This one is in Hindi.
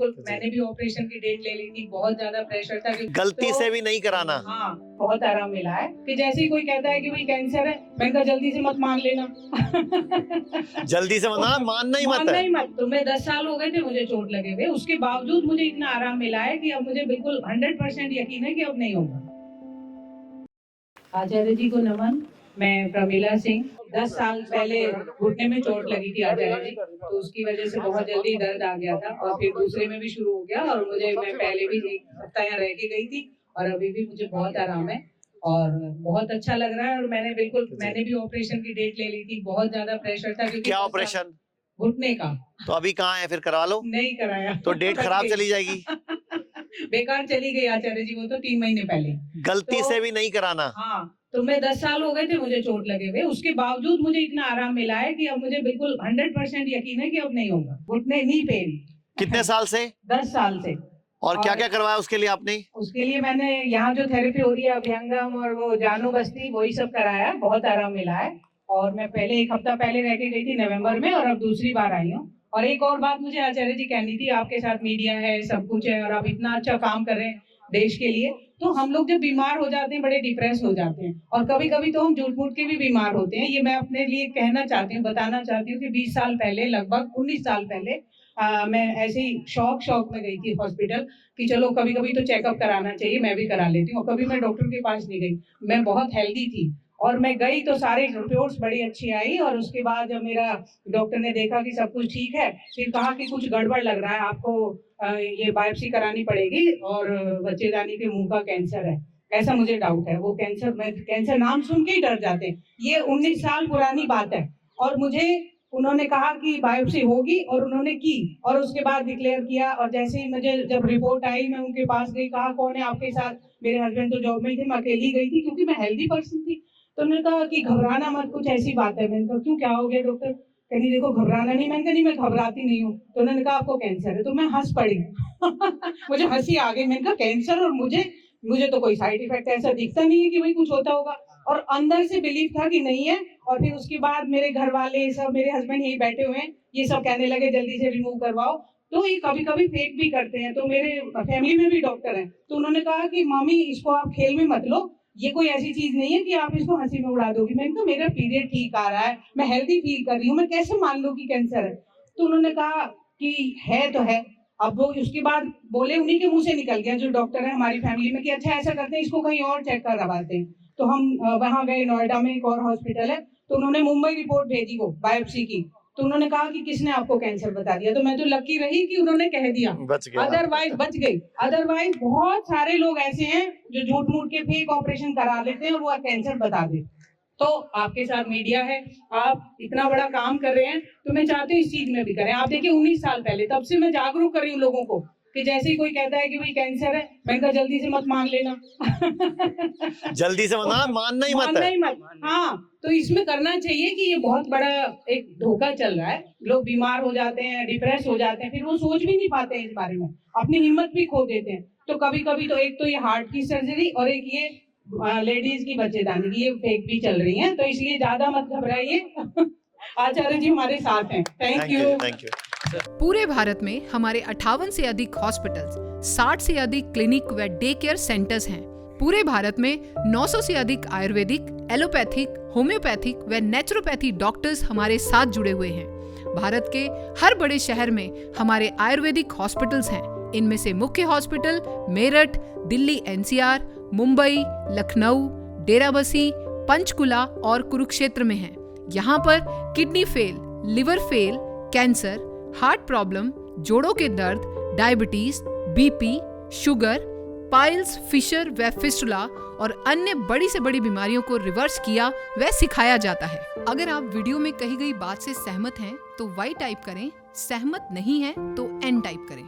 बिल्कुल मैंने भी ऑपरेशन की डेट ले ली थी, बहुत ज्यादा प्रेशर था गलती तो से भी नहीं कराना। हाँ, बहुत आराम मिला है कि जैसे ही कोई कहता है कि भाई कैंसर है, मैंने कहा जल्दी से मत मान लेना। जल्दी से मानना, मानना ही मत मानना है। ही मत। तो मैं 10 साल हो गए थे मुझे चोट लगे हुए, उसके बावजूद मुझे इतना आराम मिला है कि अब मुझे बिल्कुल 100% यकीन है कि अब नहीं होगा। आचार्य जी को नमन। मैं प्रमीला सिंह। 10 साल पहले घुटने में चोट लगी थी आचार्य जी, तो उसकी वजह से बहुत जल्दी दर्द आ गया था और फिर दूसरे में भी शुरू हो गया और मैं पहले भी 1 हफ्ता यहाँ रह के गई थी और अभी भी मुझे बहुत आराम है और बहुत अच्छा लग रहा है। और मैंने भी ऑपरेशन की डेट ले ली थी, बहुत ज्यादा प्रेशर था क्योंकि क्या ऑपरेशन? घुटने का। तो अभी कहाँ है, फिर करवा लो। नहीं कराया तो डेट खराब चली जाएगी। बेकार चली गई आचार्य जी, वो तो 3 महीने पहले। गलती से भी नहीं कराना। हाँ, तो मैं 10 साल हो गए थे मुझे चोट लगे हुए, उसके बावजूद मुझे इतना आराम मिला है कि अब मुझे बिल्कुल 100% यकीन है कि अब नहीं होगा। घुटने नी पेन। कितने साल से? 10 साल से। और क्या क्या करवाया उसके लिए आपने? उसके लिए मैंने यहाँ जो थेरेपी हो रही है अभ्यंगम और वो जानू बस्ती, वही सब कराया, बहुत आराम मिला है। और मैं पहले 1 हफ्ता पहले रह के गई थी नवंबर में और अब दूसरी बार आई हूँ। और एक और बात मुझे आचार्य जी कहनी थी, आपके साथ मीडिया है, सब कुछ है और आप इतना अच्छा काम कर रहे हैं देश के लिए, तो हम लोग जब बीमार हो जाते हैं बड़े डिप्रेस हो जाते हैं और कभी कभी तो हम झूठ मूठ के भी बीमार होते हैं। ये मैं अपने लिए कहना चाहती हूँ, बताना चाहती हूँ कि 20 साल पहले, लगभग 19 साल पहले मैं ऐसे ही शौक में गई थी हॉस्पिटल कि चलो कभी कभी तो चेकअप कराना चाहिए, मैं भी करा लेती हूँ। कभी मैं डॉक्टर के पास नहीं गई, मैं बहुत हेल्दी थी और मैं गई तो सारे रिपोर्ट्स बड़ी अच्छी आई और उसके बाद जब मेरा डॉक्टर ने देखा कि सब कुछ ठीक है, फिर कहा कि कुछ गड़बड़ लग रहा है, आपको ये बायोप्सी करानी पड़ेगी और बच्चेदानी के मुंह का कैंसर है, ऐसा मुझे डाउट है। वो कैंसर नाम सुन के ही डर जाते हैं। ये 19 साल पुरानी बात है और मुझे उन्होंने कहा कि बायोप्सी होगी और उन्होंने की और उसके बाद डिक्लेयर किया। और जैसे ही मुझे जब रिपोर्ट आई, मैं उनके पास गई, कहा कौन है आपके साथ? मेरे हस्बैंड तो जॉब में थे, मैं अकेली गई थी क्योंकि मैं हेल्दी पर्सन थी। तो उन्होंने कहा कि घबराना मत, कुछ ऐसी बात है। मैंने कहा क्यों, क्या हो गया डॉक्टर? कहती देखो घबराना नहीं। मैंने कहा नहीं, मैं घबराती नहीं हूँ। तो उन्होंने कहा आपको कैंसर है। तो मैं हंस पड़ी। मुझे हंसी आ गई। मैंने कहा कैंसर, और मुझे तो कोई साइड इफेक्ट ऐसा दिखता नहीं है कि भाई कुछ होता होगा। और अंदर से बिलीव था कि नहीं है। और फिर उसके बाद मेरे घर वाले सब, मेरे हस्बैंड यही बैठे हुए हैं, ये सब कहने लगे जल्दी से रिमूव करवाओ। तो ये कभी कभी फेक भी करते हैं। तो मेरे फैमिली में भी डॉक्टर हैं, तो उन्होंने कहा कि मामी इसको आप खेल में मत लो, ये कोई ऐसी चीज नहीं है कि आप इसको हंसी में उड़ा दोगी। मैंने कहा मेरा पीरियड ठीक आ रहा है, मैं हेल्दी फील कर रही हूँ, मैं कैसे मान लूं कि कैंसर है? तो उन्होंने कहा कि है तो है। अब वो उसके बाद बोले, उन्हीं के मुंह से निकल गया जो डॉक्टर है हमारी फैमिली में, कि अच्छा ऐसा करते हैं, इसको कहीं और चेक करवाते हैं। तो हम वहां गए, नोएडा में एक और हॉस्पिटल है, तो उन्होंने मुंबई रिपोर्ट भेजी वो बायोप्सी की। तो उन्होंने कहा कि किसने आपको कैंसर बता दिया? तो मैं तो लकी रही कि उन्होंने कह दिया, बच गया। अदरवाइज बच गई। अदरवाइज बहुत सारे लोग ऐसे हैं जो झूठ मूठ के फेक ऑपरेशन करा लेते हैं और वो कैंसर बता देते। तो आपके साथ मीडिया है, आप इतना बड़ा काम कर रहे हैं, तो मैं चाहती हूँ इस चीज में भी करें। आप देखिए 19 साल पहले, तब से मैं जागरूक कर रही हूँ लोगों को कि जैसे ही कोई कहता है कि भाई कैंसर है, मैंने कहा जल्दी से मत मान लेना। जल्दी से मानना ही मत मानना है। ही मत। हाँ, तो इसमें करना चाहिए कि ये बहुत बड़ा एक धोखा चल रहा है। लोग बीमार हो जाते हैं, डिप्रेस हो जाते हैं, फिर वो सोच भी नहीं पाते हैं इस बारे में, अपनी हिम्मत भी खो देते हैं। तो कभी कभी तो एक तो ये हार्ट की सर्जरी और एक ये लेडीज की बच्चेदानी की, ये फेक भी चल रही है, तो इसलिए ज्यादा मत घबराइए। आचार्य जी हमारे साथ हैं। Thank you. पूरे भारत में हमारे 58 से अधिक हॉस्पिटल्स, 60 से अधिक क्लिनिक व डे केयर सेंटर्स हैं। पूरे भारत में 900 से अधिक आयुर्वेदिक, एलोपैथिक, होम्योपैथिक व नेचुरोपैथी डॉक्टर्स हमारे साथ जुड़े हुए हैं। भारत के हर बड़े शहर में हमारे आयुर्वेदिक हॉस्पिटल्स हैं। इनमें से मुख्य हॉस्पिटल मेरठ, दिल्ली एनसीआर, मुंबई, लखनऊ, डेराबसी, पंचकुला और कुरुक्षेत्र में हैं। यहाँ पर kidney fail, liver fail, cancer, heart problem, जोड़ों के दर्द, diabetes, BP, sugar, piles, fissure व फिस्टुला और अन्य बड़ी से बड़ी बीमारियों को रिवर्स किया व सिखाया जाता है। अगर आप वीडियो में कही गई बात से सहमत हैं तो Y टाइप करें, सहमत नहीं हैं तो N टाइप करें।